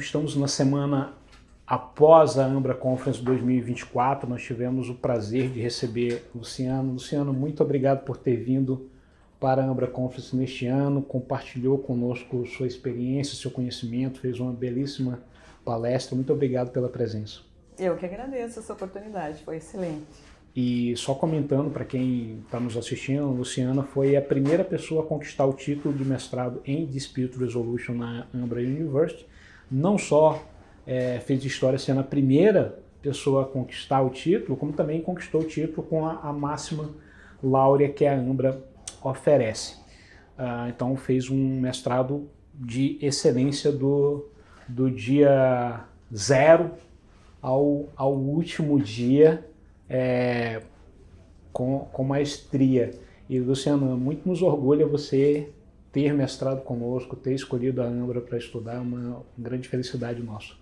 estamos na semana após a Ambra Conference 2024, nós tivemos o prazer de receber Luciano. Luciano, muito obrigado por ter vindo para a Ambra Conference neste ano, compartilhou conosco sua experiência, seu conhecimento, fez uma belíssima palestra. Muito obrigado pela presença. Eu que agradeço essa oportunidade, foi excelente. E só comentando para quem está nos assistindo, a Luciana foi a primeira pessoa a conquistar o título de mestrado em Dispute Resolution na Ambra University. Não só fez história sendo a primeira pessoa a conquistar o título, como também conquistou o título com a máxima láurea que a Ambra oferece. Então fez um mestrado de excelência do dia 0 ao último dia, com maestria. E, Luciano, muito nos orgulha você ter mestrado conosco, ter escolhido a Ambra para estudar, uma grande felicidade nossa.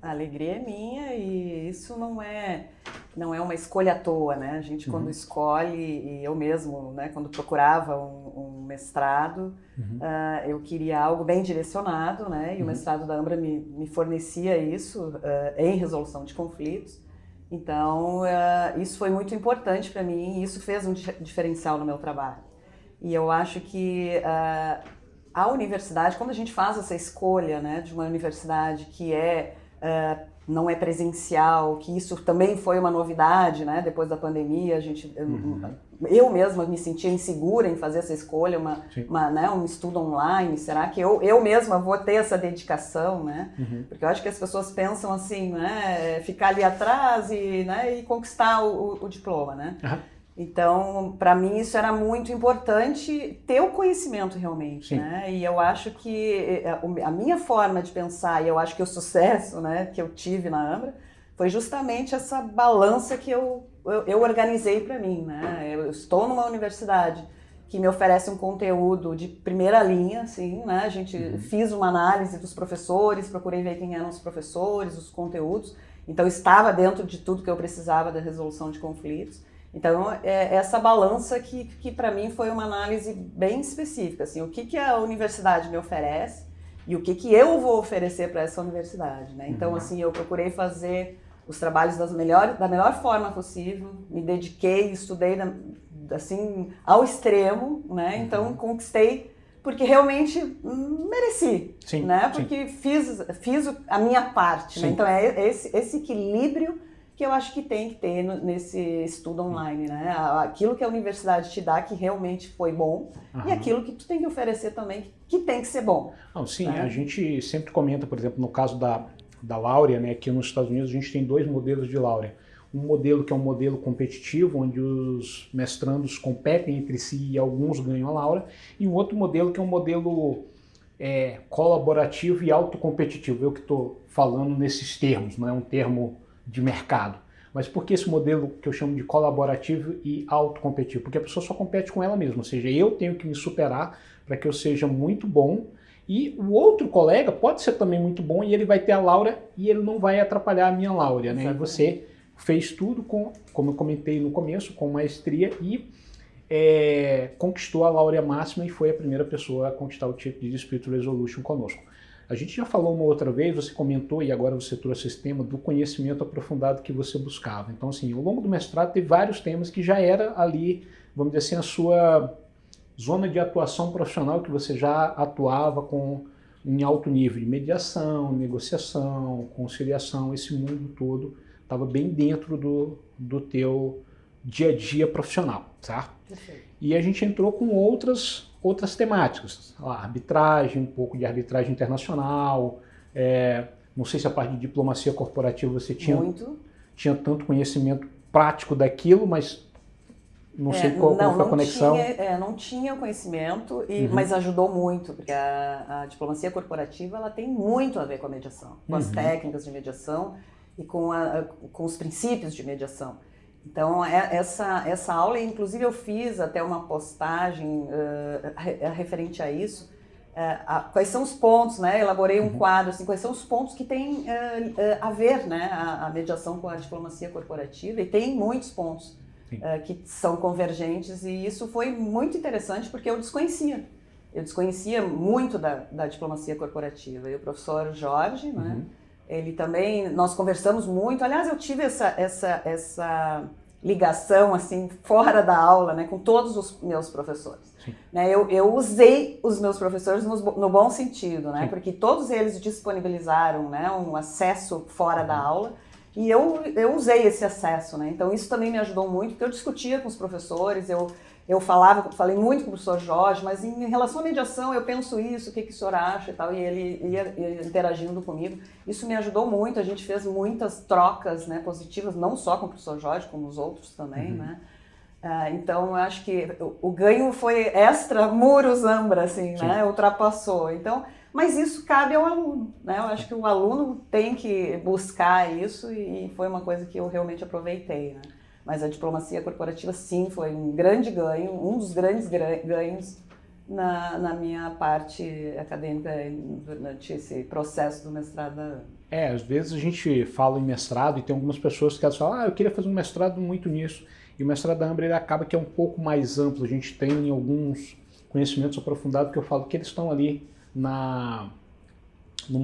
A alegria é minha e isso não é uma escolha à toa, né? A gente quando escolhe, e eu mesmo, né, quando procurava um mestrado, eu queria algo bem direcionado, né? E o mestrado da Ambra me fornecia isso em resolução de conflitos. Então, isso foi muito importante para mim e isso fez um diferencial no meu trabalho. E eu acho que a universidade, quando a gente faz essa escolha, né, de uma universidade que não é presencial, que isso também foi uma novidade, né? Depois da pandemia, eu mesma me sentia insegura em fazer essa escolha, um estudo online. Será que eu mesma vou ter essa dedicação, né? Porque eu acho que as pessoas pensam assim, né? Ficar ali atrás e conquistar o diploma, né? Então, para mim, isso era muito importante, ter o conhecimento realmente, né? E eu acho que a minha forma de pensar, e eu acho que o sucesso, né, que eu tive na Ambra, foi justamente essa balança que eu organizei para mim, né? Eu estou numa universidade que me oferece um conteúdo de primeira linha, assim, né? Fiz uma análise dos professores, procurei ver quem eram os professores, os conteúdos, então estava dentro de tudo que eu precisava da resolução de conflitos. Então, essa balança que para mim foi uma análise bem específica, assim, o que a universidade me oferece e o que eu vou oferecer para essa universidade, né? Então, assim, eu procurei fazer os trabalhos da melhor forma possível, me dediquei, estudei assim, ao extremo, né? Então, conquistei porque realmente mereci, né? Porque fiz a minha parte, né? Então, é esse equilíbrio que eu acho que tem que ter nesse estudo online, né? Aquilo que a universidade te dá que realmente foi bom e aquilo que tu tem que oferecer também que tem que ser bom. Não, sim, né? A gente sempre comenta, por exemplo, no caso da Laurea, né? Aqui nos Estados Unidos a gente tem 2 modelos de Laurea. Um modelo que é um modelo competitivo, onde os mestrandos competem entre si e alguns ganham a Laurea, e um outro modelo que é um modelo colaborativo e autocompetitivo. Eu que estou falando nesses termos, não é um termo de mercado. Mas por que esse modelo que eu chamo de colaborativo e autocompetitivo? Porque a pessoa só compete com ela mesma, ou seja, eu tenho que me superar para que eu seja muito bom e o outro colega pode ser também muito bom e ele vai ter a Laurea e ele não vai atrapalhar a minha Laurea, né? E você fez tudo como eu comentei no começo, com maestria e conquistou a Laurea máxima e foi a primeira pessoa a conquistar o título de Dispute Resolution conosco. A gente já falou uma outra vez, você comentou e agora você trouxe esse tema do conhecimento aprofundado que você buscava. Então, assim, ao longo do mestrado teve vários temas que já era ali, vamos dizer assim, a sua zona de atuação profissional que você já atuava em alto nível de mediação, negociação, conciliação, esse mundo todo estava bem dentro do teu dia a dia profissional, certo? Perfeito. E a gente entrou com outras temáticas, arbitragem, um pouco de arbitragem internacional, não sei se a parte de diplomacia corporativa você tinha tanto conhecimento prático daquilo, mas não sei qual foi a conexão. Não tinha conhecimento, mas ajudou muito, porque a diplomacia corporativa ela tem muito a ver com a mediação, com as técnicas de mediação e com os princípios de mediação. Então, essa aula, inclusive eu fiz até uma postagem referente a isso, quais são os pontos, né? Elaborei um quadro, assim, quais são os pontos que têm a ver, né, a mediação com a diplomacia corporativa, e tem muitos pontos que são convergentes, e isso foi muito interessante porque eu desconhecia. eu desconhecia muito da diplomacia corporativa. E o professor Jorge, né, ele também, nós conversamos muito, aliás, eu tive essa ligação, assim, fora da aula, né, com todos os meus professores. Né, eu usei os meus professores no bom sentido, né, porque todos eles disponibilizaram, né, um acesso fora da aula, e eu usei esse acesso, né, então isso também me ajudou muito, porque eu discutia com os professores, eu falei muito com o professor Jorge, mas em relação à mediação eu penso isso, o que o senhor acha e tal, e ele ia interagindo comigo. Isso me ajudou muito, a gente fez muitas trocas, né, positivas, não só com o professor Jorge, como os outros também, né. Então eu acho que o ganho foi extra muros Zambra, assim, né, ultrapassou. Então, mas isso cabe ao aluno, né, eu acho que o aluno tem que buscar isso e foi uma coisa que eu realmente aproveitei, né. Mas a diplomacia corporativa, sim, foi um grande ganho, um dos grandes ganhos na minha parte acadêmica durante esse processo do mestrado. Às vezes a gente fala em mestrado e tem algumas pessoas que elas falam, eu queria fazer um mestrado muito nisso. E o mestrado da Ambra ele acaba que é um pouco mais amplo, a gente tem alguns conhecimentos aprofundados que eu falo que eles estão ali numa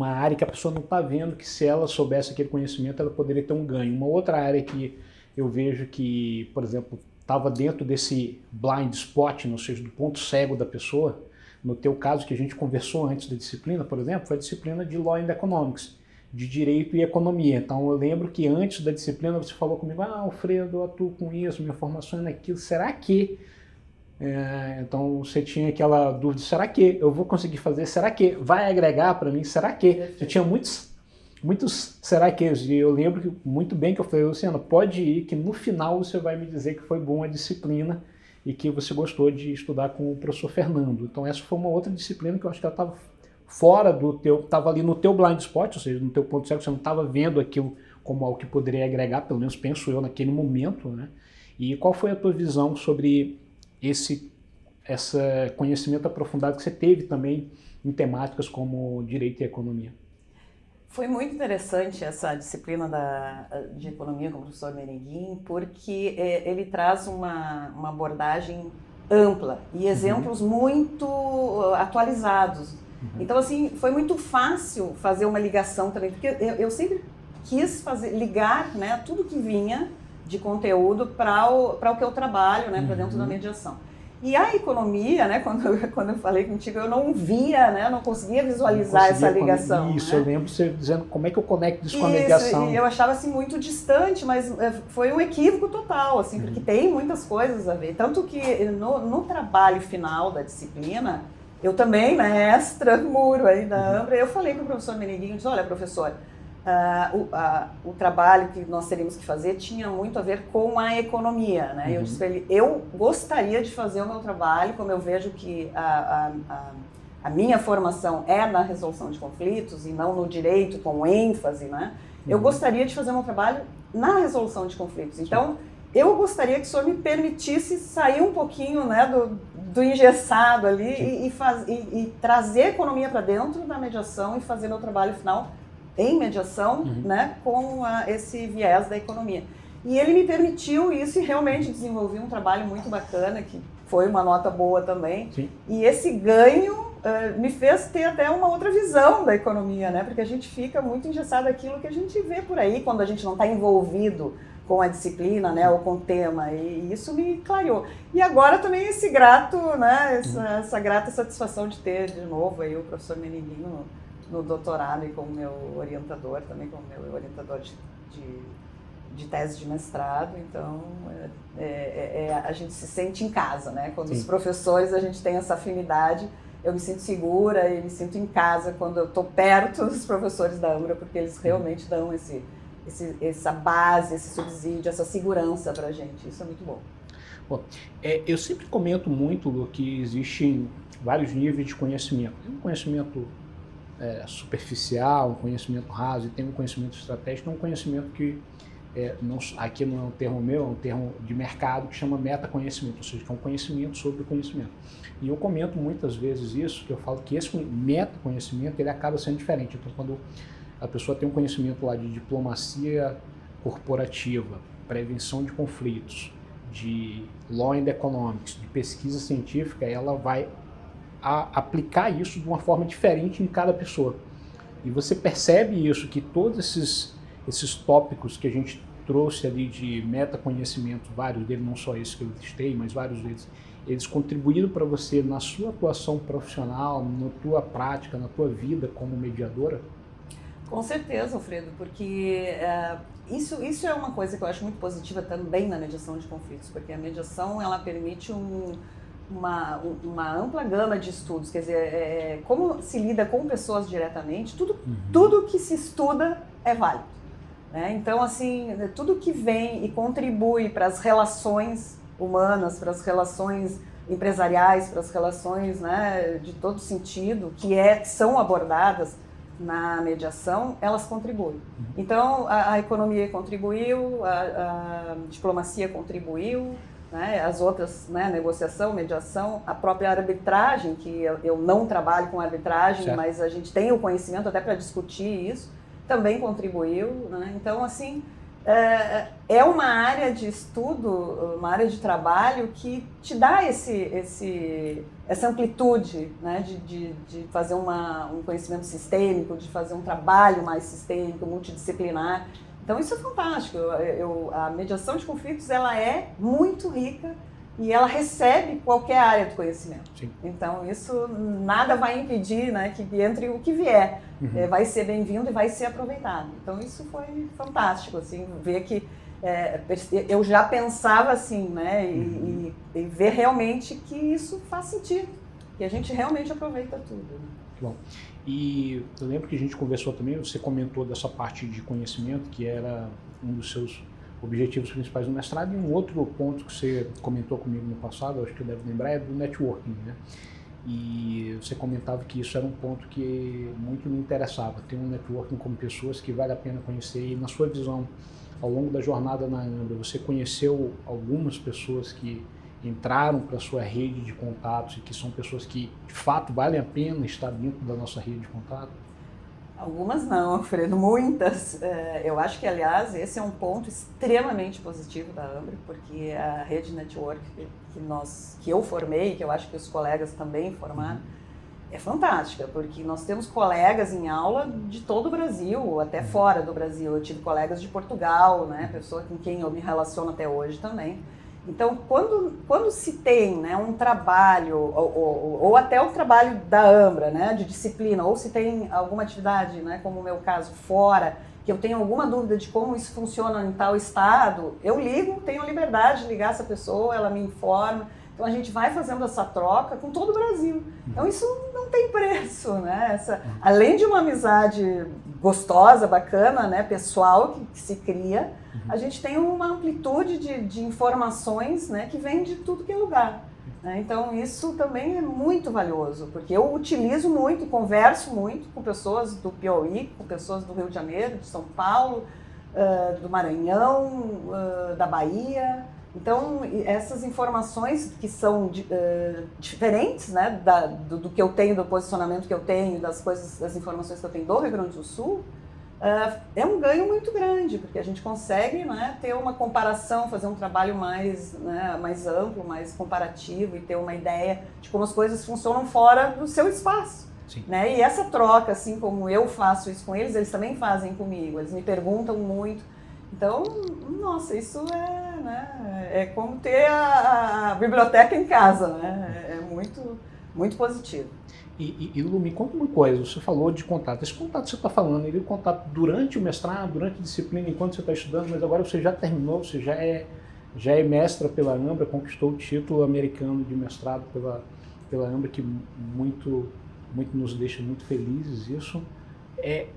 área que a pessoa não está vendo, que se ela soubesse aquele conhecimento ela poderia ter um ganho. Uma outra área que eu vejo que, por exemplo, estava dentro desse blind spot, ou seja, do ponto cego da pessoa, no teu caso que a gente conversou antes da disciplina, por exemplo, foi a disciplina de Law and Economics, de Direito e Economia. Então eu lembro que antes da disciplina você falou comigo, Alfredo, eu atuo com isso, minha formação é naquilo, será que? Então você tinha aquela dúvida, será que eu vou conseguir fazer? Será que vai agregar para mim? Será que? Você tinha muitos será que? E eu lembro muito bem que eu falei, Luciano, pode ir que no final você vai me dizer que foi bom a disciplina e que você gostou de estudar com o professor Fernando. Então essa foi uma outra disciplina que eu acho que ela estava fora do teu, estava ali no teu blind spot, ou seja, no teu ponto cego, você não estava vendo aquilo como algo que poderia agregar, pelo menos penso eu naquele momento, né? E qual foi a tua visão sobre esse conhecimento aprofundado que você teve também em temáticas como direito e economia? Foi muito interessante essa disciplina de economia com o professor Meneguin, porque ele traz uma abordagem ampla e exemplos muito atualizados. Então, assim, foi muito fácil fazer uma ligação também, porque eu sempre quis ligar, né, tudo que vinha de conteúdo para o que eu trabalho, né, para dentro da mediação. E a economia, né, quando eu falei contigo, eu não via, né, eu não conseguia visualizar essa ligação. Isso, né? Eu lembro você dizendo como é que eu conecto isso com a mediação. E eu achava assim muito distante, mas foi um equívoco total, assim, porque tem muitas coisas a ver. Tanto que no trabalho final da disciplina, eu também, né, extra muro aí da Ambra, eu falei com o professor Meneguinho, disse, olha, professor, o trabalho que nós teríamos que fazer tinha muito a ver com a economia, né? Eu disse para ele, eu gostaria de fazer o meu trabalho, como eu vejo que a minha formação é na resolução de conflitos e não no direito com ênfase, né? Eu gostaria de fazer o meu trabalho na resolução de conflitos. Então, eu gostaria que o senhor me permitisse sair um pouquinho, né, do engessado ali e trazer a economia para dentro da mediação e fazer meu trabalho final em mediação, né, com esse viés da economia. E ele me permitiu isso e realmente desenvolvi um trabalho muito bacana, que foi uma nota boa também. Sim. E esse ganho me fez ter até uma outra visão da economia, né, porque a gente fica muito engessado naquilo que a gente vê por aí, quando a gente não está envolvido com a disciplina, né, ou com o tema, e isso me clareou. E agora também esse grato, né, essa grata satisfação de ter de novo aí o professor Meneguinho no doutorado e como meu orientador, também como meu orientador de tese de mestrado, então a gente se sente em casa, né? Quando os professores, a gente tem essa afinidade, eu me sinto segura e me sinto em casa quando eu estou perto dos professores da Ambra, porque eles realmente dão essa base, esse subsídio, essa segurança para a gente, isso é muito bom. Bom, eu sempre comento muito, Lu, que existem vários níveis de conhecimento. Tem um conhecimento superficial, um conhecimento raso, e tem um conhecimento estratégico, um conhecimento que, aqui não é um termo meu, é um termo de mercado que chama metaconhecimento, ou seja, que é um conhecimento sobre o conhecimento. E eu comento muitas vezes isso, que eu falo que esse metaconhecimento ele acaba sendo diferente. Então, quando a pessoa tem um conhecimento lá de diplomacia corporativa, prevenção de conflitos, de law and economics, de pesquisa científica, ela vai a aplicar isso de uma forma diferente em cada pessoa. E você percebe isso, que todos esses tópicos que a gente trouxe ali de metaconhecimento, vários deles, não só esse que eu listei, mas vários deles, eles contribuíram para você na sua atuação profissional, na tua prática, na tua vida como mediadora? Com certeza, Alfredo, porque isso é uma coisa que eu acho muito positiva também na mediação de conflitos, porque a mediação ela permite uma ampla gama de estudos, quer dizer, como se lida com pessoas diretamente, tudo que se estuda é válido. Né? Então, assim, tudo que vem e contribui para as relações humanas, para as relações empresariais, para as relações, né, de todo sentido, que são abordadas na mediação, elas contribuem. Então, a economia contribuiu, a diplomacia contribuiu, né, as outras, né, negociação, mediação, a própria arbitragem, que eu não trabalho com arbitragem, certo, mas a gente tem o conhecimento até para discutir isso, também contribuiu. Né? Então, assim, é uma área de estudo, uma área de trabalho que te dá essa amplitude, né, de fazer um conhecimento sistêmico, de fazer um trabalho mais sistêmico, multidisciplinar. Então isso é fantástico. A mediação de conflitos ela é muito rica e ela recebe qualquer área do conhecimento. Sim. Então isso nada vai impedir, né, que entre o que vier. Vai ser bem-vindo e vai ser aproveitado. Então isso foi fantástico, assim, ver que eu já pensava assim, né, e ver realmente que isso faz sentido, que a gente realmente aproveita tudo. Né? Bom, e eu lembro que a gente conversou também, você comentou dessa parte de conhecimento, que era um dos seus objetivos principais do mestrado, e um outro ponto que você comentou comigo no passado, acho que eu devo lembrar, é do networking, né? E você comentava que isso era um ponto que muito me interessava, ter um networking com pessoas que vale a pena conhecer. E na sua visão, ao longo da jornada na Ambra, você conheceu algumas pessoas que entraram para a sua rede de contatos e que são pessoas que, de fato, valem a pena estar dentro da nossa rede de contato? Algumas não, Alfredo, muitas. Eu acho que, aliás, esse é um ponto extremamente positivo da Ambra, porque a rede network que eu formei, que eu acho que os colegas também formaram, é fantástica, porque nós temos colegas em aula de todo o Brasil, até fora do Brasil. Eu tive colegas de Portugal, né, pessoa com quem eu me relaciono até hoje também. Então, quando se tem, né, um trabalho, ou até o trabalho da Ambra, né, de disciplina, ou se tem alguma atividade, né, como o meu caso, fora, que eu tenho alguma dúvida de como isso funciona em tal estado, eu ligo, tenho a liberdade de ligar essa pessoa, ela me informa. Então, a gente vai fazendo essa troca com todo o Brasil. Então, isso não tem preço, né? Além de uma amizade gostosa, bacana, né, pessoal, que se cria, a gente tem uma amplitude de informações, né, que vem de tudo que é lugar. Né? Então, isso também é muito valioso, porque eu utilizo muito, converso muito com pessoas do Piauí, com pessoas do Rio de Janeiro, de São Paulo, do Maranhão, da Bahia. Então, essas informações que são diferentes, né, do que eu tenho, do posicionamento que eu tenho, das informações que eu tenho do Rio Grande do Sul, é um ganho muito grande, porque a gente consegue, né, ter uma comparação, fazer um trabalho mais, né, mais amplo, mais comparativo e ter uma ideia de como as coisas funcionam fora do seu espaço. Né? E essa troca, assim como eu faço isso com eles também fazem comigo, eles me perguntam muito. Então, nossa, isso é como ter a biblioteca em casa, né? É muito, muito positivo. E Lu, me conta uma coisa, você falou de contato. Esse contato que você está falando, ele é contato durante o mestrado, durante a disciplina, enquanto você está estudando, mas agora você já terminou, você já é mestra pela Ambra, conquistou o título americano de mestrado pela Ambra, que muito nos deixa muito felizes isso.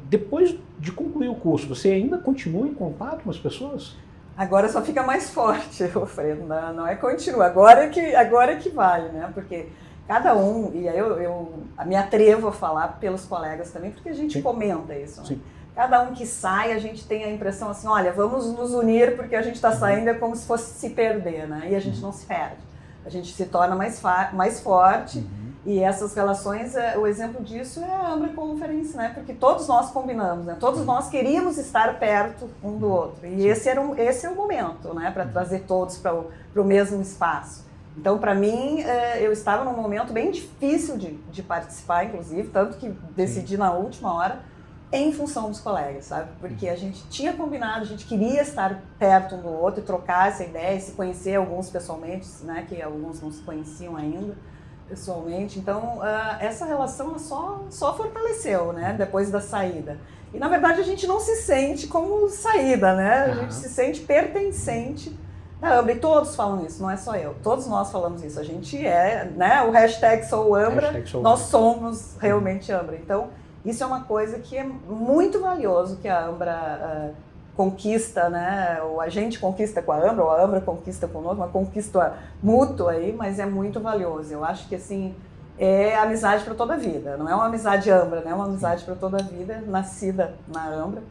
Depois de concluir o curso, você ainda continua em contato com as pessoas? Agora só fica mais forte, Alfredo, não é continua, agora é que vale, né? Porque cada um, e aí eu me atrevo a falar pelos colegas também, porque a gente comenta isso, né? Cada um que sai, a gente tem a impressão assim, olha, vamos nos unir porque a gente está saindo, é como se fosse se perder, né? E a gente não se perde, a gente se torna mais forte. E essas relações, o exemplo disso é a Ambra Conference, né? Porque todos nós combinamos, né? Todos nós queríamos estar perto um do outro. E esse é o momento, né? Para trazer todos para o mesmo espaço. Então, para mim, eu estava num momento bem difícil de participar, inclusive, tanto que decidi na última hora, em função dos colegas, sabe? Porque a gente tinha combinado, a gente queria estar perto um do outro e trocar essa ideia, se conhecer alguns pessoalmente, né? Que alguns não se conheciam ainda pessoalmente. Então, essa relação só fortaleceu, né? Depois da saída. E, na verdade, a gente não se sente como saída, né? A gente se sente pertencente da Ambra. E todos falam isso, não é só eu. Todos nós falamos isso. A gente né? O hashtag #SouAmbra, nós somos realmente Ambra. Então, isso é uma coisa que é muito valioso que a Ambra conquista, né? Ou a gente conquista com a Ambra, ou a Ambra conquista conosco, uma conquista mútua aí, mas é muito valioso. Eu acho que, assim, é amizade para toda a vida. Não é uma amizade Ambra, né? É uma amizade para toda a vida, nascida na Ambra,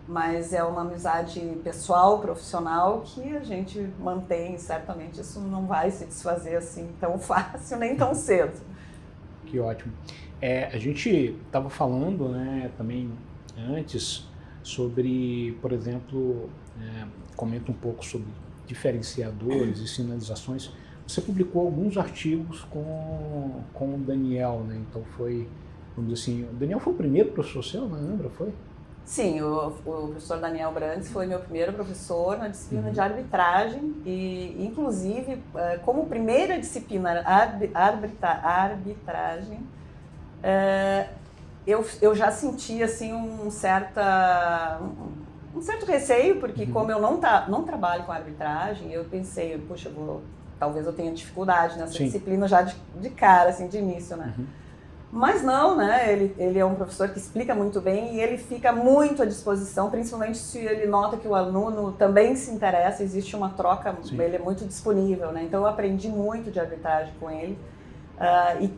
mas é uma amizade pessoal, profissional, que a gente mantém, e certamente isso não vai se desfazer assim tão fácil, nem tão cedo. Que ótimo. A gente estava falando, né, também antes sobre, por exemplo, comenta um pouco sobre diferenciadores e sinalizações. Você publicou alguns artigos com o Daniel, né? Então foi, vamos dizer assim, o Daniel foi o primeiro professor seu na Ambra, foi? Sim, o professor Daniel Brandes foi meu primeiro professor na disciplina de arbitragem e, inclusive, como primeira disciplina arbitragem, eu já senti assim um certo receio, porque como eu não trabalho com arbitragem, eu pensei, puxa, talvez eu tenha dificuldade nessa disciplina já de cara, assim, de início, né? Mas não, né? Ele é um professor que explica muito bem e ele fica muito à disposição, principalmente se ele nota que o aluno também se interessa, existe uma troca, ele é muito disponível, né? Então eu aprendi muito de arbitragem com ele.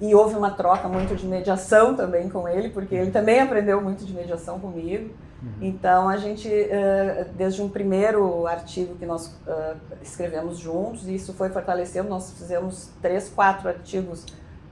E houve uma troca muito de mediação também com ele, porque ele também aprendeu muito de mediação comigo. Então a gente, desde um primeiro artigo que nós escrevemos juntos, e isso foi fortalecendo, nós fizemos 3, 4 artigos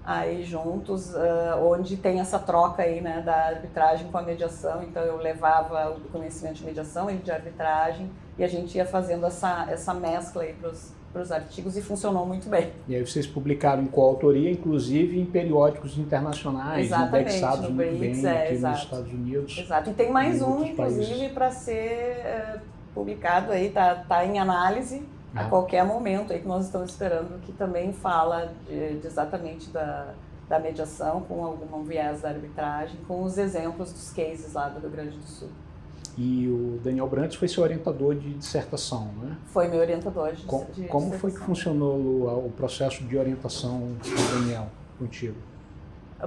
aí juntos, onde tem essa troca aí, né, da arbitragem com a mediação. Então eu levava o conhecimento de mediação e de arbitragem, e a gente ia fazendo essa mescla aí para os artigos e funcionou muito bem. E aí vocês publicaram em coautoria, inclusive em periódicos internacionais, indexados muito bem aqui nos Estados Unidos. Exato, e tem mais um, inclusive, para ser publicado aí, tá em análise a qualquer momento aí, que nós estamos esperando, que também fala exatamente da mediação, com algum viés da arbitragem, com os exemplos dos cases lá do Rio Grande do Sul. E o Daniel Brandes foi seu orientador de dissertação, né? Foi meu orientador de dissertação. Como foi que funcionou o processo de orientação do Daniel contigo?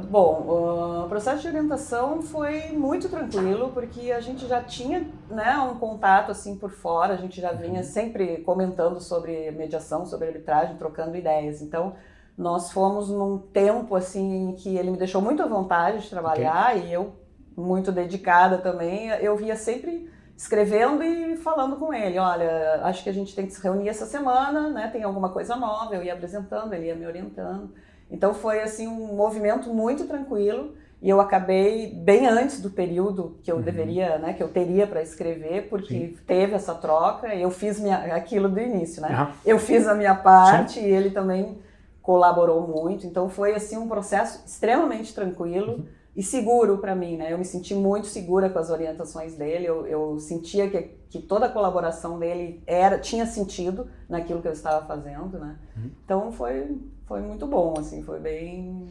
Bom, o processo de orientação foi muito tranquilo, porque a gente já tinha, né, um contato assim por fora, a gente já vinha sempre comentando sobre mediação, sobre arbitragem, trocando ideias. Então, nós fomos num tempo assim em que ele me deixou muito à vontade de trabalhar e eu muito dedicada também. Eu via sempre escrevendo e falando com ele, olha, acho que a gente tem que se reunir essa semana, né? Tem alguma coisa nova, eu ia apresentando, ele ia me orientando. Então foi assim um movimento muito tranquilo e eu acabei bem antes do período que eu deveria, né, que eu teria para escrever, porque teve essa troca e eu fiz aquilo do início, né? Eu fiz a minha parte e ele também colaborou muito. Então foi assim um processo extremamente tranquilo e seguro para mim, né? Eu me senti muito segura com as orientações dele, eu sentia que toda a colaboração dele tinha sentido naquilo que eu estava fazendo, né? Então foi muito bom, assim, foi bem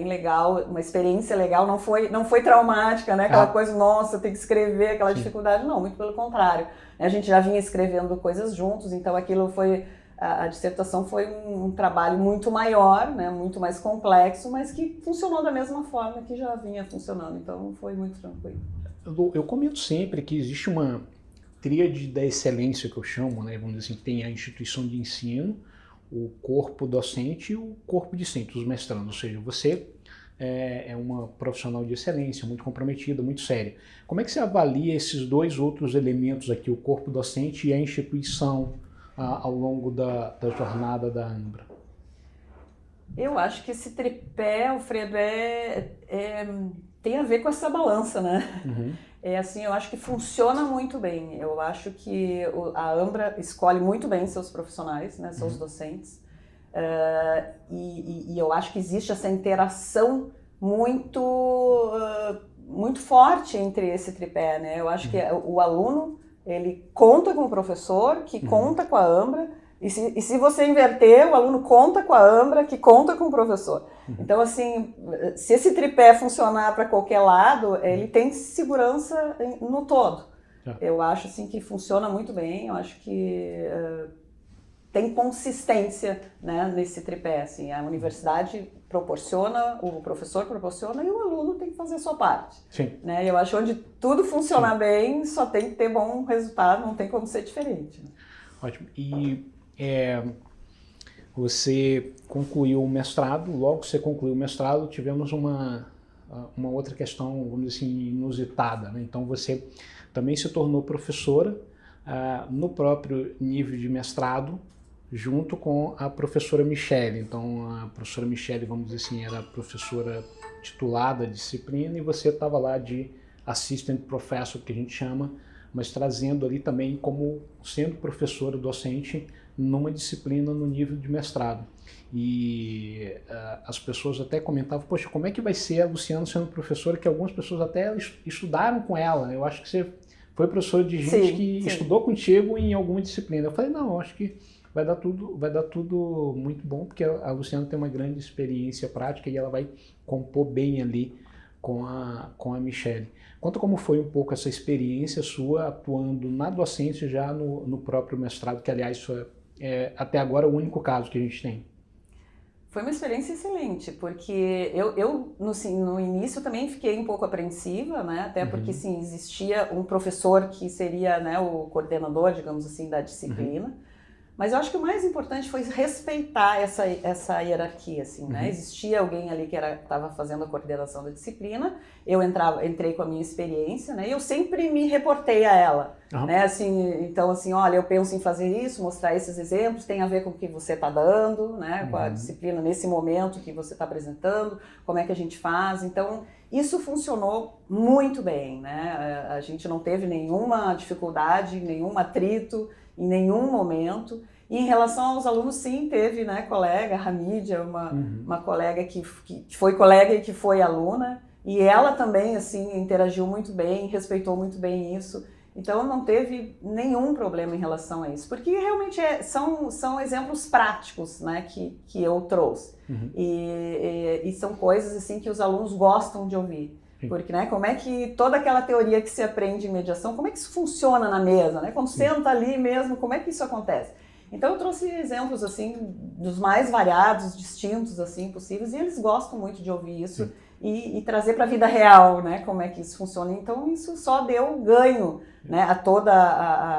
legal, uma experiência legal, não foi traumática, né? Aquela coisa, nossa, tem que escrever, aquela dificuldade, não, muito pelo contrário. A gente já vinha escrevendo coisas juntos, então aquilo foi... A dissertação foi um trabalho muito maior, né, muito mais complexo, mas que funcionou da mesma forma que já vinha funcionando, então foi muito tranquilo. Eu comento sempre que existe uma tríade da excelência que eu chamo, né, vamos dizer assim, tem a instituição de ensino, o corpo docente e o corpo discente, os mestrandos, ou seja, você é uma profissional de excelência, muito comprometida, muito séria. Como é que você avalia esses dois outros elementos aqui, o corpo docente e a instituição, ao longo da jornada da Ambra? Eu acho que esse tripé, Alfredo, tem a ver com essa balança, né? Assim, eu acho que funciona muito bem. Eu acho que a Ambra escolhe muito bem seus profissionais, né, seus docentes. E eu acho que existe essa interação muito forte entre esse tripé, né? Eu acho que o aluno, ele conta com o professor, que conta com a Ambra, e se você inverter, o aluno conta com a Ambra, que conta com o professor. Então, assim, se esse tripé funcionar para qualquer lado, ele tem segurança no todo. Eu acho, assim, que funciona muito bem, eu acho que tem consistência, né, nesse tripé, assim, a universidade proporciona, o professor proporciona e o aluno tem que fazer a sua parte. Sim. Né? Eu acho que onde tudo funcionar bem, só tem que ter bom resultado, não tem como ser diferente. Ótimo. E você concluiu o mestrado, logo que você concluiu o mestrado, tivemos uma outra questão, vamos dizer assim, inusitada, né? Então você também se tornou professora no próprio nível de mestrado, junto com a professora Michele. Então a professora Michele, vamos dizer assim, era a professora titular da disciplina e você estava lá de assistant professor, que a gente chama, mas trazendo ali também como sendo professora docente numa disciplina no nível de mestrado. E as pessoas até comentavam, poxa, como é que vai ser a Luciana sendo professora, que algumas pessoas até estudaram com ela, né? Eu acho que você foi professora de gente que estudou contigo em alguma disciplina. Eu falei, não, eu acho que vai dar tudo muito bom, porque a Luciana tem uma grande experiência prática e ela vai compor bem ali com a Michele. Conta como foi um pouco essa experiência sua atuando na docência já no próprio mestrado, que aliás isso é até agora o único caso que a gente tem. Foi uma experiência excelente, porque eu no início também fiquei um pouco apreensiva, né? Até porque sim, existia um professor que seria, né, o coordenador, digamos assim, da disciplina. Mas eu acho que o mais importante foi respeitar essa hierarquia, assim, né? Existia alguém ali que estava fazendo a coordenação da disciplina, eu entrei com a minha experiência, né? E eu sempre me reportei a ela, né? Assim, então, assim, olha, eu penso em fazer isso, mostrar esses exemplos, tem a ver com o que você está dando, né? Com a disciplina nesse momento que você está apresentando, como é que a gente faz. Então, isso funcionou muito bem, né? A gente não teve nenhuma dificuldade, nenhum atrito, em nenhum momento. E em relação aos alunos, sim, teve, né, colega, a Ramídia, uma colega que foi colega e que foi aluna, e ela também, assim, interagiu muito bem, respeitou muito bem isso. Então, não teve nenhum problema em relação a isso, porque realmente são exemplos práticos, né, que eu trouxe. E são coisas, assim, que os alunos gostam de ouvir. Porque, né, como é que toda aquela teoria que se aprende em mediação, como é que isso funciona na mesa, né? Quando senta ali mesmo, como é que isso acontece? Então eu trouxe exemplos, assim, dos mais variados, distintos, assim, possíveis, e eles gostam muito de ouvir isso e trazer para a vida real, né, como é que isso funciona. Então isso só deu ganho, né, a toda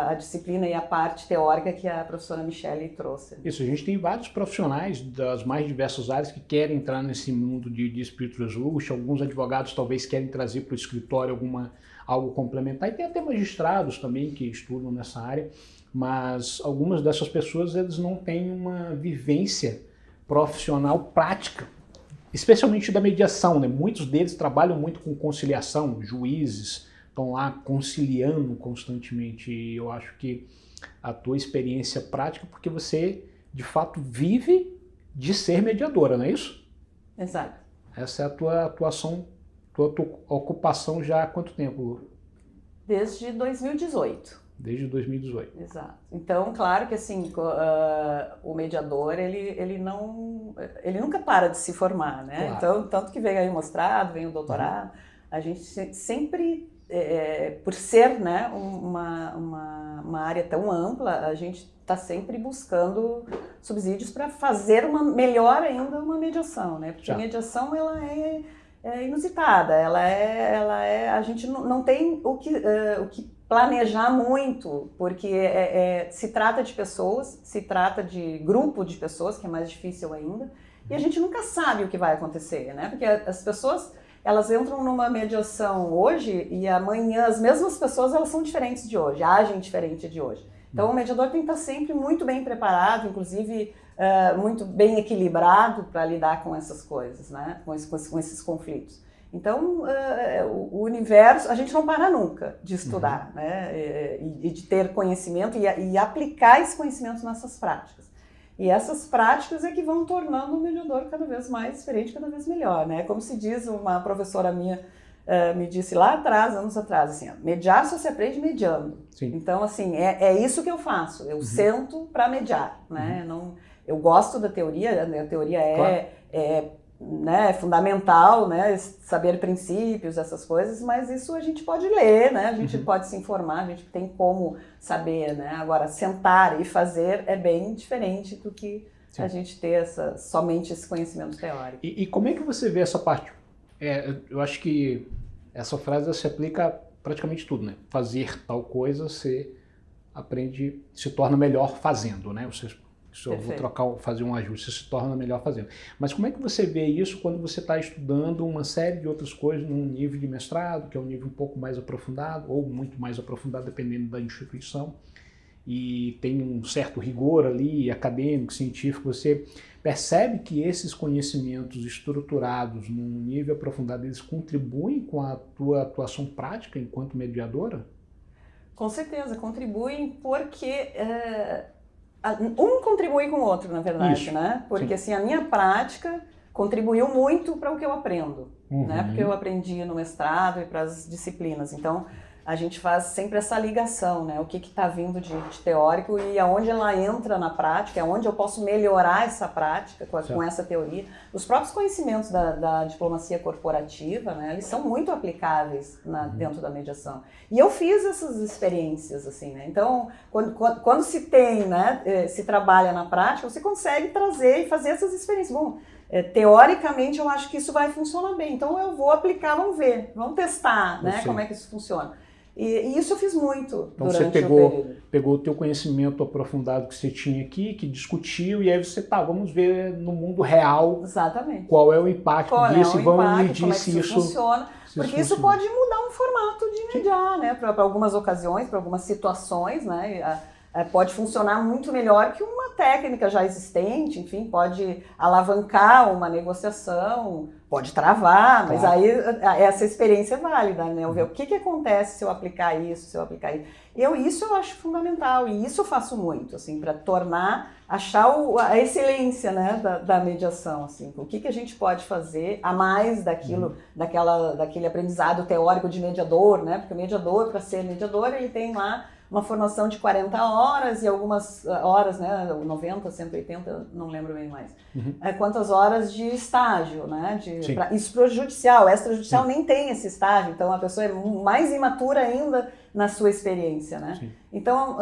a disciplina e a parte teórica que a professora Michele trouxe. Isso, a gente tem vários profissionais das mais diversas áreas que querem entrar nesse mundo de Dispute Resolution, alguns advogados talvez querem trazer para o escritório algo complementar, e tem até magistrados também que estudam nessa área, mas algumas dessas pessoas eles não têm uma vivência profissional prática, especialmente da mediação, né? Muitos deles trabalham muito com conciliação, juízes estão lá conciliando constantemente, e eu acho que a tua experiência prática, porque você de fato vive de ser mediadora, não é isso? Exato. Essa é a tua atuação, tua ocupação já há quanto tempo, Lu? Desde 2018. Desde 2018. Exato. Então, claro que assim, o mediador, ele nunca para de se formar, né? Claro. Então, tanto que vem aí o mestrado, vem o doutorado, a gente sempre, por ser, né, uma área tão ampla, a gente está sempre buscando subsídios para fazer melhor ainda uma mediação, né? Porque a mediação, ela é inusitada, a gente não tem o que planejar muito, porque se trata de pessoas, se trata de grupo de pessoas, que é mais difícil ainda, e a gente nunca sabe o que vai acontecer, né? Porque as pessoas, elas entram numa mediação hoje e amanhã as mesmas pessoas, elas são diferentes de hoje, agem diferente de hoje. Então o mediador tem que estar sempre muito bem preparado, inclusive muito bem equilibrado para lidar com essas coisas, né? Com esses conflitos. Então, o universo, a gente não para nunca de estudar, né? E de ter conhecimento e aplicar esse conhecimento nessas práticas. E essas práticas é que vão tornando o mediador cada vez mais diferente, cada vez melhor, né? Como se diz, uma professora minha me disse lá atrás, anos atrás, assim, ó, mediar só se aprende mediando. Sim. Então, assim, é isso que eu faço, eu sento para mediar, né? Eu gosto da teoria, a teoria né, fundamental, né, saber princípios, essas coisas, mas isso a gente pode ler, né, a gente pode se informar, a gente tem como saber, né, agora sentar e fazer é bem diferente do que a gente ter somente esse conhecimento teórico. E como é que você vê essa parte? Eu acho que essa frase se aplica a praticamente tudo, né, fazer tal coisa, você aprende, se torna melhor fazendo, né, eu vou fazer um ajuste, você se torna melhor fazendo. Mas como é que você vê isso quando você está estudando uma série de outras coisas num nível de mestrado, que é um nível um pouco mais aprofundado, ou muito mais aprofundado, dependendo da instituição, e tem um certo rigor ali, acadêmico, científico, você percebe que esses conhecimentos estruturados num nível aprofundado, eles contribuem com a tua atuação prática enquanto mediadora? Com certeza, contribuem porque... um contribui com o outro, na verdade, isso, né? Porque assim, a minha prática contribuiu muito para o que eu aprendo, né? Porque eu aprendi no mestrado e para as disciplinas. Então, a gente faz sempre essa ligação, né? O que está vindo de teórico e aonde ela entra na prática, aonde eu posso melhorar essa prática com essa teoria. Os próprios conhecimentos da diplomacia corporativa, né? Eles são muito aplicáveis dentro da mediação. E eu fiz essas experiências, assim, né? Então, quando se tem, né? Se trabalha na prática, você consegue trazer e fazer essas experiências. Bom, teoricamente, eu acho que isso vai funcionar bem. Então, eu vou aplicar, vamos ver, vamos testar, né? Como é que isso funciona. E isso eu fiz muito então durante você pegou o teu conhecimento aprofundado que você tinha aqui, que discutiu, e aí você, vamos ver no mundo real qual é o impacto disso e vamos medir se isso funciona. Porque isso pode mudar um formato de mediar, né? Para algumas ocasiões, para algumas situações, né? Pode funcionar muito melhor que uma técnica já existente, enfim, pode alavancar uma negociação, pode travar, mas aí essa experiência é válida, né? Eu ver o que acontece se eu aplicar isso, Isso eu acho fundamental e isso eu faço muito, assim, para achar a excelência, né, da mediação, assim, o que a gente pode fazer a mais daquilo, daquele aprendizado teórico de mediador, né? Porque o mediador, para ser mediador, ele tem lá uma formação de 40 horas e algumas horas, né, 90, 180, não lembro bem mais. Quantas horas de estágio, né? Isso para o judicial, extrajudicial nem tem esse estágio, então a pessoa é mais imatura ainda na sua experiência, né? Então,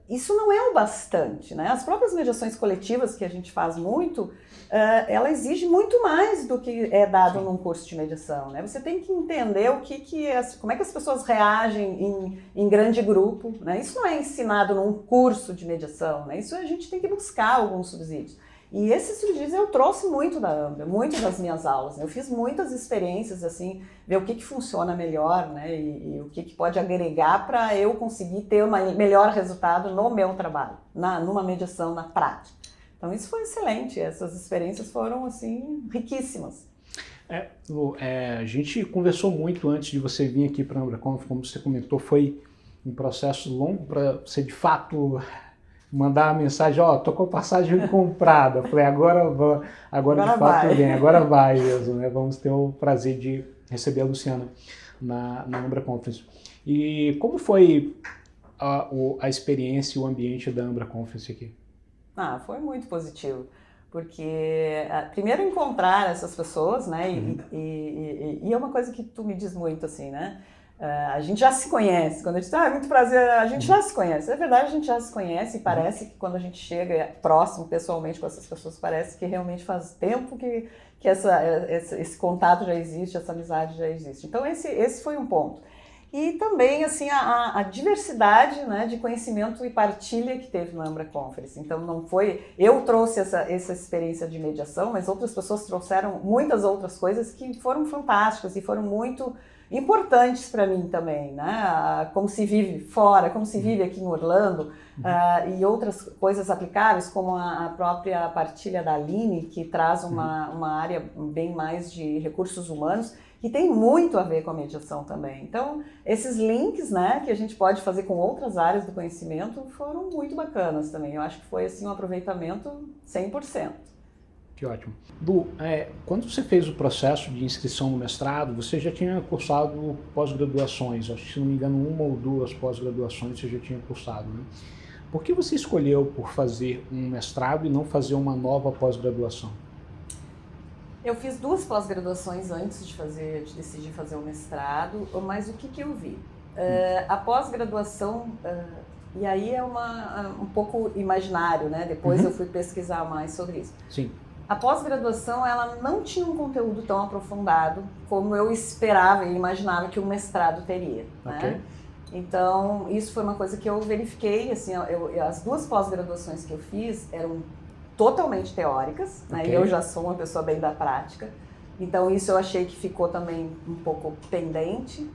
isso não é o bastante, né? As próprias mediações coletivas que a gente faz muito, ela exige muito mais do que é dado num curso de mediação, né? Você tem que entender como é que as pessoas reagem em grande grupo, né? Isso não é ensinado num curso de mediação, né? Isso a gente tem que buscar alguns subsídios. E esses subsídios eu trouxe muito da AMBRA, muito das minhas aulas, né? Eu fiz muitas experiências, assim, ver o que funciona melhor, né? E o que pode agregar para eu conseguir ter um melhor resultado no meu trabalho, numa mediação, na prática. Então isso foi excelente, essas experiências foram, assim, riquíssimas. Lu, a gente conversou muito antes de você vir aqui para a AMBRA, como você comentou, foi um processo longo para você, de fato, mandar a mensagem, tô com a passagem comprada. Eu falei, agora de fato vem, agora vai mesmo, né? Vamos ter o prazer de receber a Luciana na AMBRA Conference. E como foi a experiência e o ambiente da AMBRA Conference aqui? Foi muito positivo, porque primeiro encontrar essas pessoas, né, e é uma coisa que tu me diz muito, assim, né, a gente já se conhece, quando a gente diz, muito prazer, a gente já se conhece, é verdade, a gente já se conhece e parece que quando a gente chega próximo, pessoalmente com essas pessoas, parece que realmente faz tempo que esse contato já existe, essa amizade já existe, então esse foi um ponto. E também, assim, a diversidade, né, de conhecimento e partilha que teve no AMBRA Conference. Então, não foi... Eu trouxe essa experiência de mediação, mas outras pessoas trouxeram muitas outras coisas que foram fantásticas e foram muito importantes para mim também, né? Como se vive fora, como se vive aqui em Orlando, e outras coisas aplicáveis, como a própria partilha da Aline, que traz uma área bem mais de recursos humanos, que tem muito a ver com a mediação também. Então, esses links, né, que a gente pode fazer com outras áreas do conhecimento foram muito bacanas também. Eu acho que foi assim um aproveitamento 100%. Que ótimo. Lu, quando você fez o processo de inscrição no mestrado, você já tinha cursado pós-graduações, acho que, se não me engano, 1 ou 2 pós-graduações você já tinha cursado, né? Por que você escolheu por fazer um mestrado e não fazer uma nova pós-graduação? Eu fiz 2 pós-graduações antes de decidir fazer o mestrado, mas o que eu vi? A pós-graduação, e aí é um pouco imaginário, né? Depois eu fui pesquisar mais sobre isso. Sim. A pós-graduação, ela não tinha um conteúdo tão aprofundado como eu esperava e imaginava que o mestrado teria, Okay. né? Então, isso foi uma coisa que eu verifiquei, assim, as 2 pós-graduações que eu fiz eram totalmente teóricas, né? Okay. E eu já sou uma pessoa bem da prática, então isso eu achei que ficou também um pouco pendente.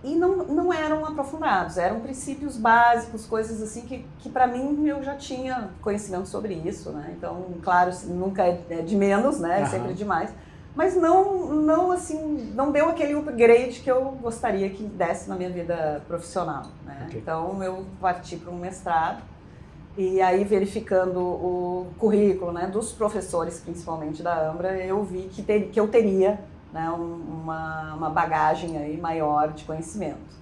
E não eram aprofundados, eram princípios básicos, coisas assim que para mim eu já tinha conhecimento sobre isso, né? Então, claro, nunca é de menos, né? É sempre demais, mas não assim, não deu aquele upgrade que eu gostaria que desse na minha vida profissional, né? Okay. Então eu parti para um mestrado e aí verificando o currículo, né, dos professores, principalmente da Ambra, eu vi que eu teria, né, uma bagagem aí maior de conhecimento.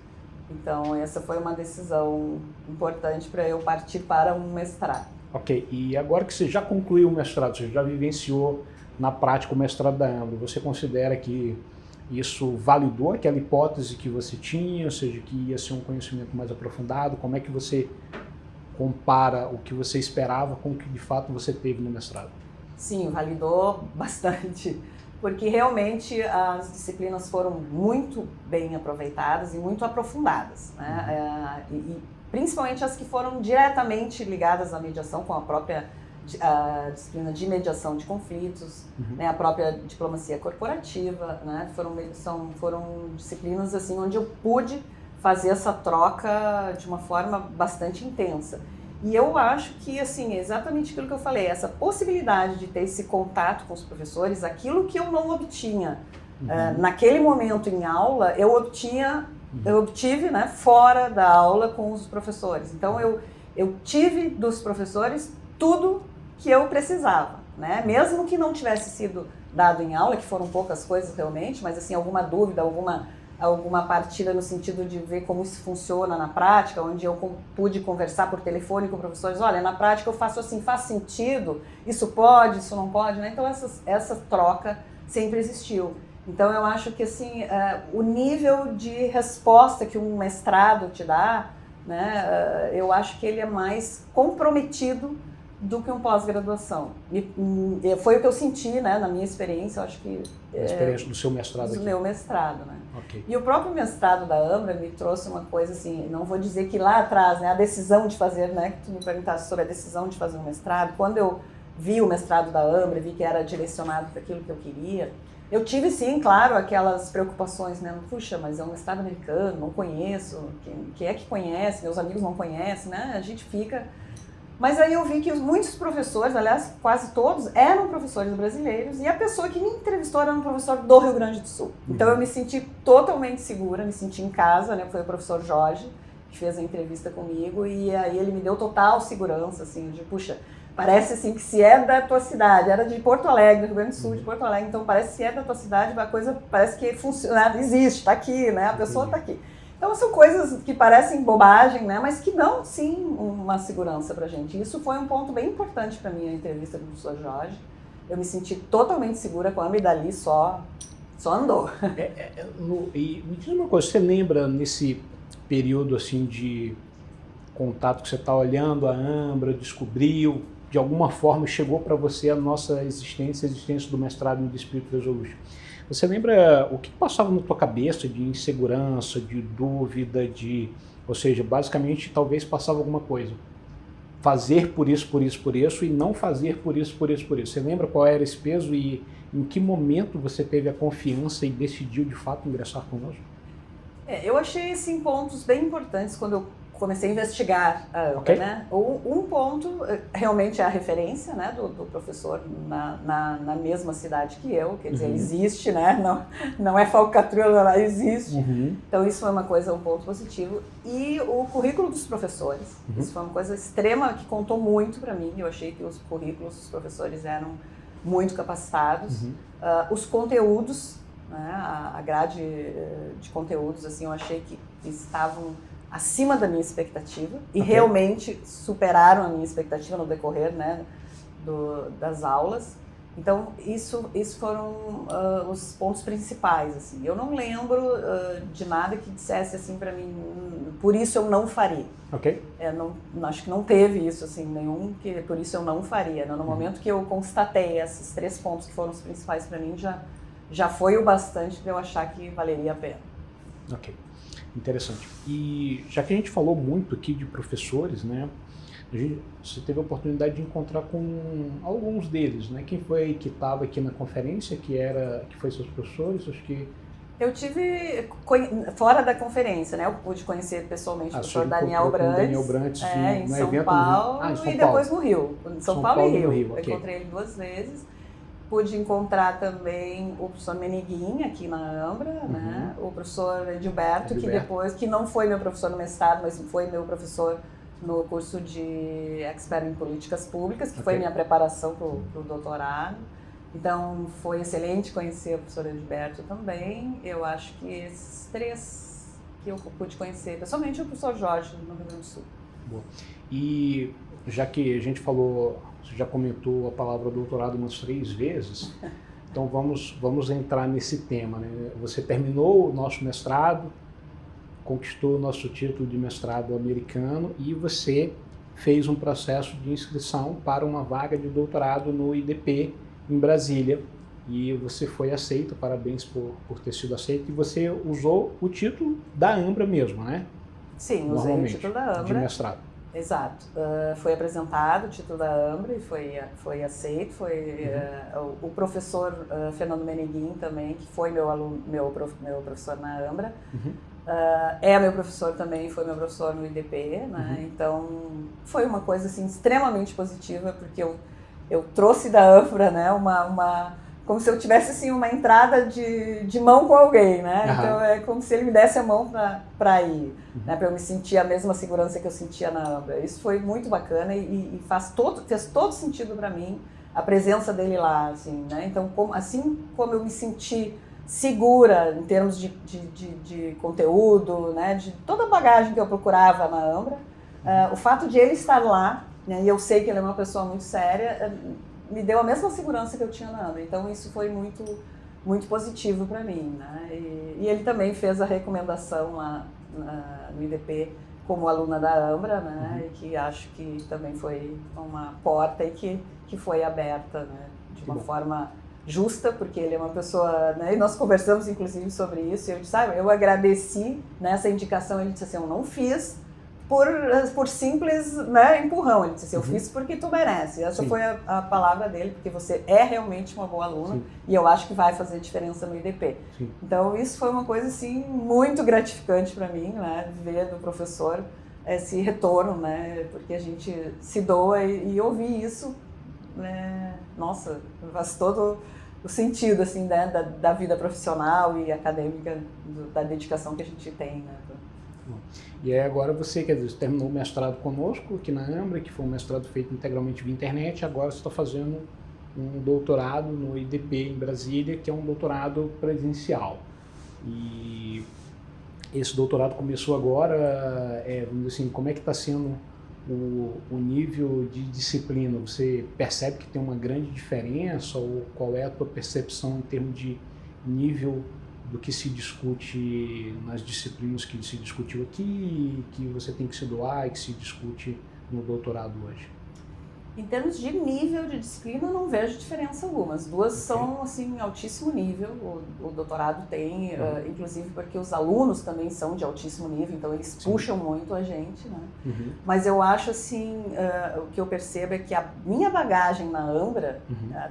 Então, essa foi uma decisão importante para eu partir para um mestrado. Ok, e agora que você já concluiu o mestrado, você já vivenciou na prática o mestrado da Ambra, você considera que isso validou aquela hipótese que você tinha, ou seja, que ia ser um conhecimento mais aprofundado? Como é que você compara o que você esperava com o que de fato você teve no mestrado? Sim, validou bastante. Porque realmente as disciplinas foram muito bem aproveitadas e muito aprofundadas, né? E principalmente as que foram diretamente ligadas à mediação, com a própria disciplina de mediação de conflitos, né? A própria diplomacia corporativa, né? Foram disciplinas assim, onde eu pude fazer essa troca de uma forma bastante intensa. E eu acho que, assim, é exatamente aquilo que eu falei, essa possibilidade de ter esse contato com os professores, aquilo que eu não obtinha naquele momento em aula, eu obtive, né, fora da aula com os professores. Então, eu tive dos professores tudo que eu precisava, né? Mesmo que não tivesse sido dado em aula, que foram poucas coisas realmente, mas, assim, alguma dúvida, alguma partida no sentido de ver como isso funciona na prática, onde eu pude conversar por telefone com professores, olha, na prática eu faço assim, faz sentido, isso pode, isso não pode, né? Então essa troca sempre existiu. Então eu acho que assim, o nível de resposta que um mestrado te dá, né, eu acho que ele é mais comprometido do que um pós-graduação. E foi o que eu senti, né, na minha experiência, eu acho que... A experiência do seu mestrado aqui. Do meu mestrado, né? Okay. E o próprio mestrado da Ambra me trouxe uma coisa assim, não vou dizer que lá atrás, né, a decisão de fazer, né, que tu me perguntaste sobre a decisão de fazer um mestrado, quando eu vi o mestrado da Ambra, vi que era direcionado para aquilo que eu queria, eu tive sim, claro, aquelas preocupações, né, puxa, mas é um mestrado americano, não conheço, quem é que conhece, meus amigos não conhecem, né, a gente fica... Mas aí eu vi que muitos professores, aliás, quase todos, eram professores brasileiros e a pessoa que me entrevistou era um professor do Rio Grande do Sul. Então eu me senti totalmente segura, me senti em casa, né? Foi o professor Jorge que fez a entrevista comigo e aí ele me deu total segurança, assim, de puxa, parece assim que se é da tua cidade, era de Porto Alegre, Rio Grande do Sul, de Porto Alegre, então parece que se é da tua cidade, a coisa parece que funciona, existe, está aqui, né? A pessoa está aqui. Então são coisas que parecem bobagem, né, mas que dão sim uma segurança pra gente. Isso foi um ponto bem importante para mim, a entrevista com o professor Jorge. Eu me senti totalmente segura com a Ambra e dali só andou. E me diz uma coisa, você lembra nesse período assim de contato que você está olhando a Ambra, descobriu, de alguma forma chegou para você a nossa existência, a existência do mestrado em Dispute Resolution? Você lembra o que passava na tua cabeça de insegurança, de dúvida, ou seja, basicamente talvez passava alguma coisa. Fazer por isso, por isso, por isso e não fazer por isso, por isso, por isso. Você lembra qual era esse peso e em que momento você teve a confiança e decidiu de fato ingressar conosco? Eu achei assim, pontos bem importantes quando eu comecei a investigar a AMBRA, né? Um ponto realmente é a referência, né, do professor na mesma cidade que eu, quer dizer, existe, né? Não é falcatrua, ela existe. Então isso foi uma coisa, um ponto positivo. E o currículo dos professores, isso foi uma coisa extrema que contou muito para mim. Eu achei que os currículos dos professores eram muito capacitados. Os conteúdos, né, a grade de conteúdos, assim, eu achei que estavam acima da minha expectativa e realmente superaram a minha expectativa no decorrer, né, das aulas. Então, isso foram os pontos principais, assim. Eu não lembro de nada que dissesse, assim, para mim, por isso eu não faria. Acho que não teve isso, assim, nenhum que por isso eu não faria. No momento que eu constatei esses 3 pontos que foram os principais para mim, já foi o bastante para eu achar que valeria a pena. Ok, interessante. E já que a gente falou muito aqui de professores, né, você teve a oportunidade de encontrar com alguns deles, né? Quem foi que estava aqui na conferência, que foi seus professores? Acho que eu tive fora da conferência, né? Eu pude conhecer pessoalmente o professor Daniel Brantes, em São Paulo e depois no Rio. São Paulo e Rio. Eu encontrei ele 2 vezes. Pude encontrar também o professor Meneguin aqui na AMBRA, né? O professor Edilberto, que não foi meu professor no mestrado, mas foi meu professor no curso de Expert em Políticas Públicas, que foi minha preparação para o doutorado. Então, foi excelente conhecer o professor Edilberto também. Eu acho que esses 3 que eu pude conhecer, pessoalmente o professor Jorge, no Rio Grande do Sul. Boa. E já que a gente falou, você já comentou a palavra doutorado umas 3 vezes, então vamos entrar nesse tema, né? Você terminou o nosso mestrado, conquistou o nosso título de mestrado americano e você fez um processo de inscrição para uma vaga de doutorado no IDP em Brasília e você foi aceito, parabéns por ter sido aceito, e você usou o título da AMBRA mesmo, né? Sim, usei o título da AMBRA. De mestrado. Exato. Foi apresentado o título da AMBRA e foi aceito. O professor Fernando Meneguin também, que foi meu aluno, meu professor na AMBRA, é meu professor também, foi meu professor no IDP, né? Então foi uma coisa assim extremamente positiva, porque eu trouxe da AMBRA, né, como se eu tivesse assim uma entrada de mão com alguém, né? Então é como se ele me desse a mão para ir, né, para eu me sentir a mesma segurança que eu sentia na AMBRA. Isso foi muito bacana e fez todo sentido para mim a presença dele lá, assim, né? Então assim como eu me senti segura em termos de conteúdo, né, de toda a bagagem que eu procurava na AMBRA, o fato de ele estar lá, né, e eu sei que ele é uma pessoa muito séria, me deu a mesma segurança que eu tinha na AMBRA. Então isso foi muito, muito positivo para mim, né? E ele também fez a recomendação lá no IDP como aluna da AMBRA, né? E que acho que também foi uma porta e que foi aberta, né, de uma forma justa, porque ele é uma pessoa, né, e nós conversamos inclusive sobre isso, e eu disse, eu agradeci, né, essa indicação. Ele disse assim, eu não fiz por simples, né, empurrão. Ele disse assim, eu fiz porque tu merece. Essa foi a palavra dele, porque você é realmente uma boa aluna e eu acho que vai fazer diferença no IDP. Então isso foi uma coisa assim muito gratificante para mim, né, ver do professor esse retorno, né, porque a gente se doa e ouvir isso, né, nossa, faz todo o sentido, assim, né, da vida profissional e acadêmica, da dedicação que a gente tem, né. E aí agora você, quer dizer, terminou o mestrado conosco aqui na AMBRA, que foi um mestrado feito integralmente via internet, agora você está fazendo um doutorado no IDP em Brasília, que é um doutorado presencial. E esse doutorado começou agora, vamos dizer assim, como é que está sendo o nível de disciplina? Você percebe que tem uma grande diferença, ou qual é a tua percepção em termos de nível do que se discute nas disciplinas que se discutiu aqui, que você tem que se doar e que se discute no doutorado hoje? Em termos de nível de disciplina, eu não vejo diferença alguma. As duas são, assim, altíssimo nível. O doutorado tem, inclusive porque os alunos também são de altíssimo nível, então eles puxam muito a gente, né? Mas eu acho, assim, o que eu percebo é que a minha bagagem na AMBRA,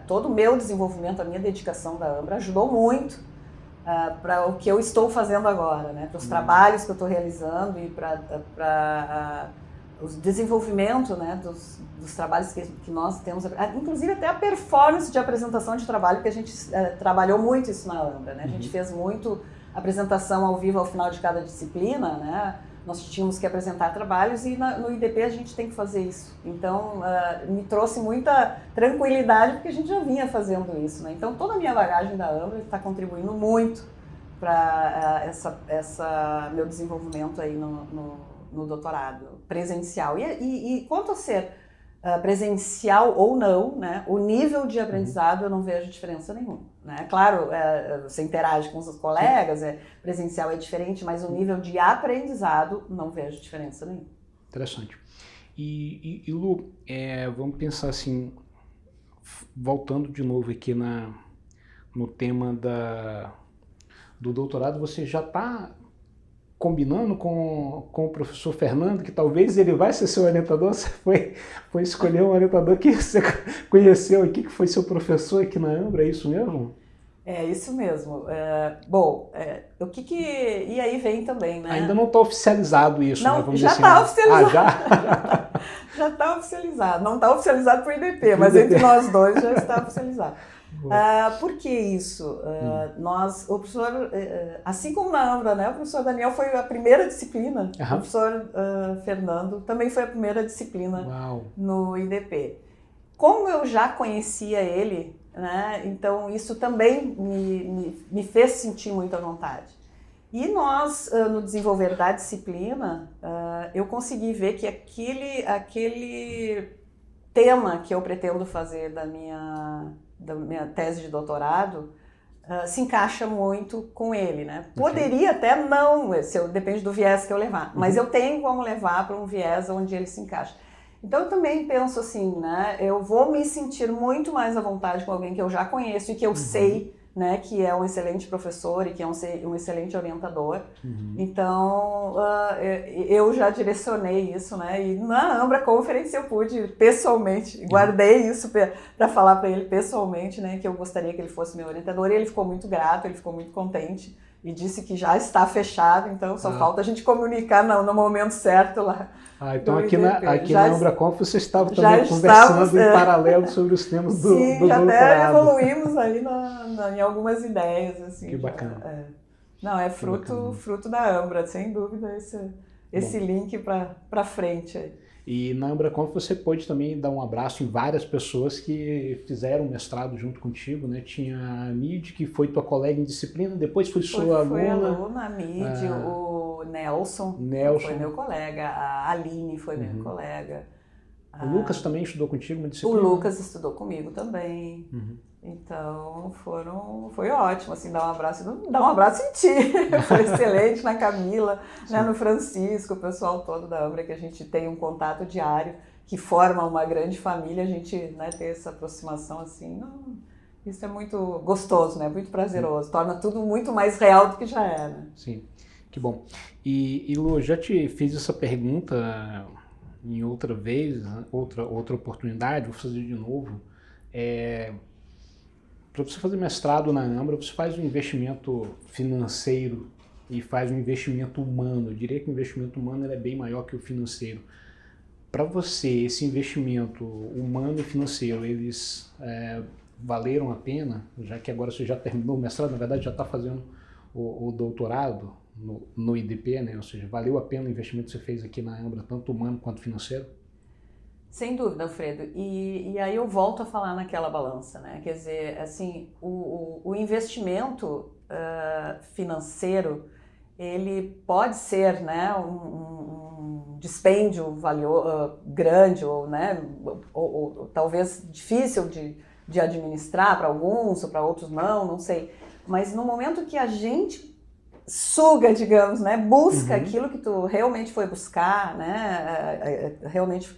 todo o meu desenvolvimento, a minha dedicação da AMBRA ajudou muito para o que eu estou fazendo agora, né? Para os trabalhos que eu estou realizando e para o desenvolvimento, né, dos trabalhos que nós temos, inclusive até a performance de apresentação de trabalho, que a gente trabalhou muito isso na Ambra, né? A gente fez muito apresentação ao vivo ao final de cada disciplina, né? Nós tínhamos que apresentar trabalhos e no IDP a gente tem que fazer isso. Então, me trouxe muita tranquilidade porque a gente já vinha fazendo isso, né? Então, toda a minha bagagem da Ambra está contribuindo muito para meu desenvolvimento aí no doutorado presencial. E quanto a ser presencial ou não, né, o nível de aprendizado eu não vejo diferença nenhuma, né? Claro, você interage com os colegas, presencial é diferente, mas o nível de aprendizado não vejo diferença nenhuma. Interessante. E Lu, vamos pensar assim, voltando de novo aqui no tema do doutorado, você já está combinando com o professor Fernando, que talvez ele vai ser seu orientador? Você foi escolher um orientador que você conheceu aqui, que foi seu professor aqui na Ambra, é isso mesmo? É isso mesmo. E aí vem também, né? Ainda não está oficializado isso, não, né? Vamos já está oficializado. Já? Já está oficializado. Não está oficializado por IDP, mas entre nós dois já está oficializado. Por que isso? O professor, assim como na Ambra, né, o professor Daniel foi a primeira disciplina, o professor Fernando também foi a primeira disciplina no IDP. Como eu já conhecia ele, né, então isso também me fez sentir muita vontade. E nós, no desenvolver da disciplina, eu consegui ver que aquele tema que eu pretendo fazer da minha tese de doutorado se encaixa muito com ele, né? Poderia até não, depende do viés que eu levar, mas eu tenho como levar para um viés onde ele se encaixa. Então eu também penso assim, né? Eu vou me sentir muito mais à vontade com alguém que eu já conheço e que eu sei, né, que é um excelente professor e que é um excelente orientador. Então, eu já direcionei isso, né, e na Ambra Conference eu pude pessoalmente, guardei isso para falar para ele pessoalmente, né, que eu gostaria que ele fosse meu orientador, e ele ficou muito grato, ele ficou muito contente e disse que já está fechado, então só falta a gente comunicar no momento certo lá. Então aqui na Ambra Conf você estava também conversando em paralelo sobre os temas do doutorado. Até evoluímos aí em algumas ideias. Assim, que bacana. Não, é fruto da Ambra, sem dúvida, esse link para frente aí. E na Ambra Conf você pôde também dar um abraço em várias pessoas que fizeram mestrado junto contigo, né? Tinha a Mid, que foi tua colega em disciplina, depois foi sua aluna. Foi aluna, a Mid, o Nelson foi meu colega, a Aline foi minha colega. O Lucas também estudou contigo uma disciplina? O Lucas estudou comigo também. Então foi ótimo, assim, dar um abraço em ti. Foi excelente na Camila, né, no Francisco, o pessoal todo da Ambra, que a gente tem um contato diário, que forma uma grande família, a gente, né, ter essa aproximação assim, isso é muito gostoso, né, muito prazeroso, torna tudo muito mais real do que já é, né? Sim, que bom. E Lu, já te fiz essa pergunta em outra vez, outra oportunidade, vou fazer de novo. Para você fazer mestrado na Ambra, você faz um investimento financeiro e faz um investimento humano. Eu diria que o investimento humano é bem maior que o financeiro. Para você, esse investimento humano e financeiro, eles valeram a pena? Já que agora você já terminou o mestrado, na verdade já está fazendo o doutorado no IDP, né? Ou seja, valeu a pena o investimento que você fez aqui na Ambra, tanto humano quanto financeiro? Sem dúvida, Alfredo. E aí eu volto a falar naquela balança, né? Quer dizer, assim, o investimento financeiro, ele pode ser, né, um dispêndio grande ou, né, ou talvez difícil de administrar para alguns ou para outros não sei. Mas no momento que a gente suga, digamos, né, busca aquilo que tu realmente foi buscar, né, realmente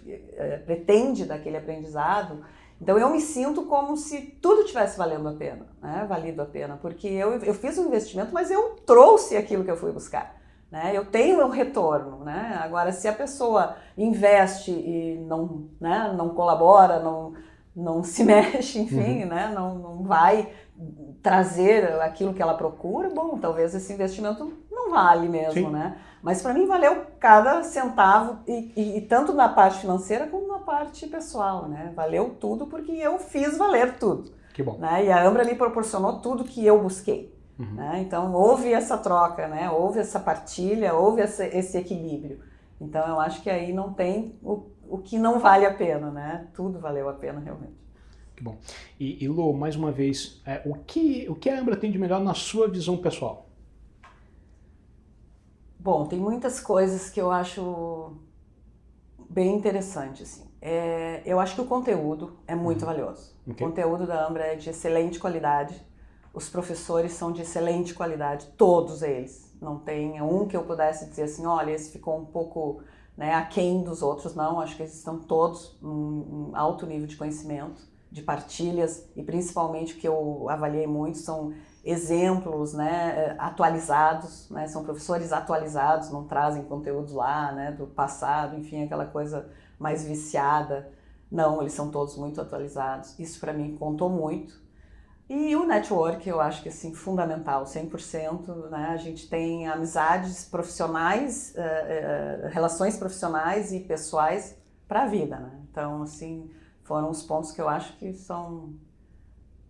pretende daquele aprendizado, então eu me sinto como se tudo tivesse valendo a pena, né, valido a pena, porque eu fiz um investimento, mas eu trouxe aquilo que eu fui buscar, né, eu tenho o retorno, né, agora se a pessoa investe e não, né, não colabora, não se mexe, enfim, né? Não vai trazer aquilo que ela procura, bom, talvez esse investimento não vale mesmo, Sim. né? Mas para mim valeu cada centavo, e tanto na parte financeira como na parte pessoal, né? Valeu tudo porque eu fiz valer tudo. Que bom. Né? E a Ambra me proporcionou tudo que eu busquei. Né? Então houve essa troca, né? Houve essa partilha, houve esse equilíbrio. Então eu acho que aí não tem o que não vale a pena, né? Tudo valeu a pena realmente. Que bom. E Lu, mais uma vez, o que a Ambra tem de melhor na sua visão pessoal? Bom, tem muitas coisas que eu acho bem interessante, assim. Eu acho que o conteúdo é muito valioso. Okay. O conteúdo da Ambra é de excelente qualidade. Os professores são de excelente qualidade, todos eles. Não tem um que eu pudesse dizer assim, olha, esse ficou um pouco, né, aquém dos outros. Não, acho que eles estão todos em alto nível de conhecimento, de partilhas, e principalmente o que eu avaliei muito são exemplos, né, atualizados, né, são professores atualizados, não trazem conteúdos lá, né, do passado, enfim, aquela coisa mais viciada. Não, eles são todos muito atualizados. Isso para mim contou muito. E o network eu acho que assim, fundamental, 100%, né? A gente tem amizades profissionais, relações profissionais e pessoais para a vida, né? Então, assim, foram os pontos que eu acho que são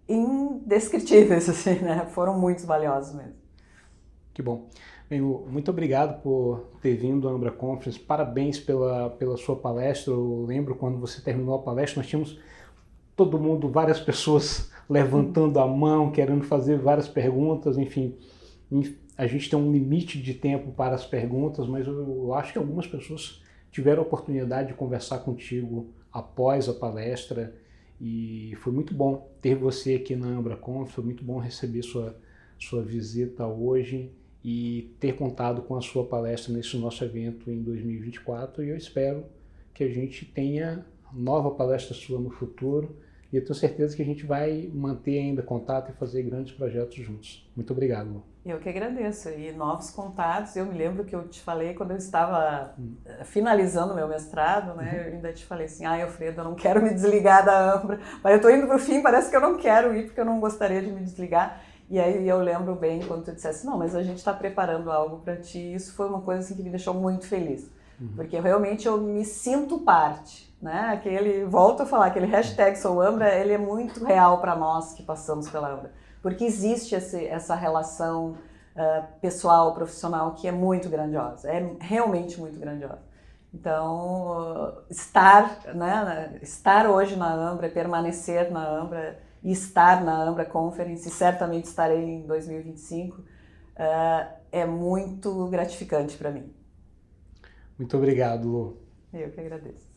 indescritíveis, assim, né? Foram muito valiosos mesmo. Que bom. Bem, Lu, muito obrigado por ter vindo à Ambra Conference, parabéns pela sua palestra. Eu lembro quando você terminou a palestra, nós tínhamos todo mundo, várias pessoas levantando a mão, querendo fazer várias perguntas, enfim, a gente tem um limite de tempo para as perguntas, mas eu acho que algumas pessoas tiveram a oportunidade de conversar contigo após a palestra e foi muito bom ter você aqui na Ambra Conference, foi muito bom receber sua visita hoje e ter contado com a sua palestra nesse nosso evento em 2024 e eu espero que a gente tenha nova palestra sua no futuro. E eu tenho certeza que a gente vai manter ainda contato e fazer grandes projetos juntos. Muito obrigado, Lu. Eu que agradeço. E novos contatos, eu me lembro que eu te falei quando eu estava finalizando meu mestrado, né? Eu ainda te falei assim, Alfredo, eu não quero me desligar da Ambra. Mas eu estou indo para o fim, parece que eu não quero ir, porque eu não gostaria de me desligar. E aí eu lembro bem quando tu dissesse, não, mas a gente está preparando algo para ti. Isso foi uma coisa assim, que me deixou muito feliz. Porque realmente eu me sinto parte. Né? Volto a falar, aquele hashtag Sou Ambra, ele é muito real para nós que passamos pela Ambra, porque existe essa relação pessoal, profissional, que é muito grandiosa, é realmente muito grandiosa. Então, estar hoje na Ambra, permanecer na Ambra e estar na Ambra Conference, e certamente estarei em 2025, é muito gratificante para mim. Muito obrigado, Lu. Eu que agradeço.